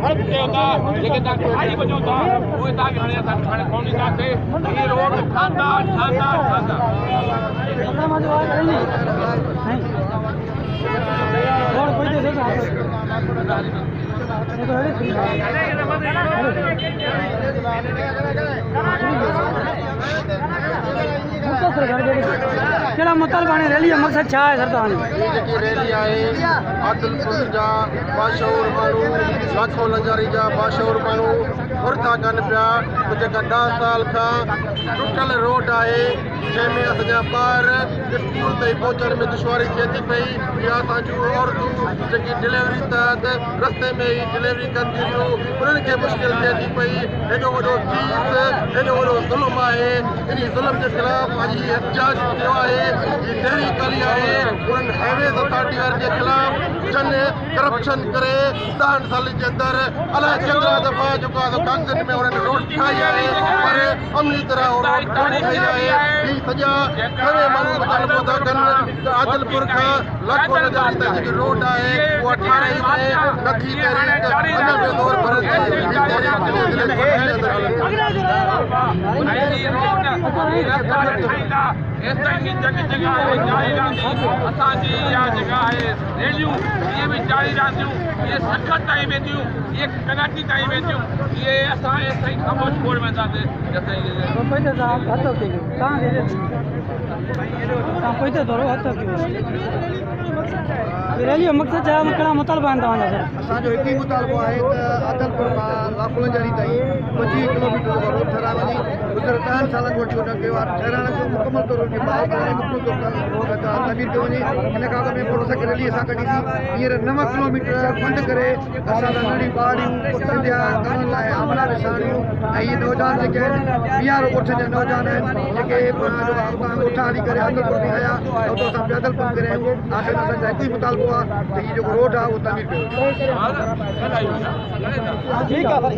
हड़प कयो था जेके तव्हां खाई वञो था उहे तव्हांखे हाणे असां हाणे कोन ॾींदासीं इहे रोड शानदार शानदार शानदार कहिड़ा मुतालबा हाणे रैली जो मक़सदु छा आहे सर तव्हांजो? जेकी रैली आहे आदिलपुर जा बाशऊर माण्हू लाखो लजारी जा बाशऊर माण्हू घुर था कनि पिया जेका 10 साल खां टुटल रोड आहे जंहिंमें असांजा ॿार स्कूल ताईं पहुचण में दुश्वारी थिए थी पई या असांजूं औरतूं जेकी डिलीवरी तहत रस्ते में ई डिलीवरी कनि थियूं उन्हनि खे मुश्किल थिए थी पई हेॾो वॾो फीस हेॾो वॾो ज़ुल्म आहे इन ज़ुल्म जे ख़िलाफ़ अॼु हीउ एहतजाज थियो आहे हीअ तहरीक कई आहे उन्हनि हाईवेज़ अथॉरिटी वारनि जे ख़िलाफ़ जन करप्शन करे 10 सालनि जे अंदरि अलाए केतिरा दफ़ा जेको आहे कागज़नि में उन्हनि रोड ठाही आहे पर अमली तरह रोड ठाही आहे ही सॼा घणे माण्हू मुतालबो था कनि त आदिलपुर खां लाखो लजारी ताईं जेकी रोड आहे उहा ठाराई वञे नथी तहरीक अञा बि दौर भरल आहे ही तहरीक जिले जिले असांजी इहा जेका आहे रैलियूं इहे बि जारी रहंदियूं इहे सखत ताईं वेंदियूं इहे कनाटी ताईं वेंदियूं इहे असां साईं ख़ामोश कोड़ वेंदासीं रैली जो मक़सदु छा आहे? कहिड़ा मुतालबा आहिनि तव्हांजा सर? असांजो हिकु ई मुतालबो आहे त आदिलपुर खां लाखो लजारी ताईं 25 किलोमीटर जो रोड ठहिराए वञे गुज़र 10 सालनि खां वठी हुन कयो आहे ठहिराइण जो मुकमल तौर ते ॿाहिरि करे मुकमल तौर ते रोड तमीर कयो वञे हिन खां अॻु में मोटरसाइकिल रैली असां कढीसीं हींअर 9 किलोमीटर फंड करे असां नंढड़ी ॿारियूं सिंधिया करण लाइ आमला विसारणियूं ऐं इहे नौजवान जेके आहिनि 20 ॻोठनि जा नौजवान आहिनि जेके ॻोठा हली करे आदिलपुर में आया उतो असां पैदल पंधु करे आहियूं आख़िर असांजो हिकु ई मुतालबो आहे त हीउ जेको रोड आहे उहो तमीर कयो ठीकु आहे।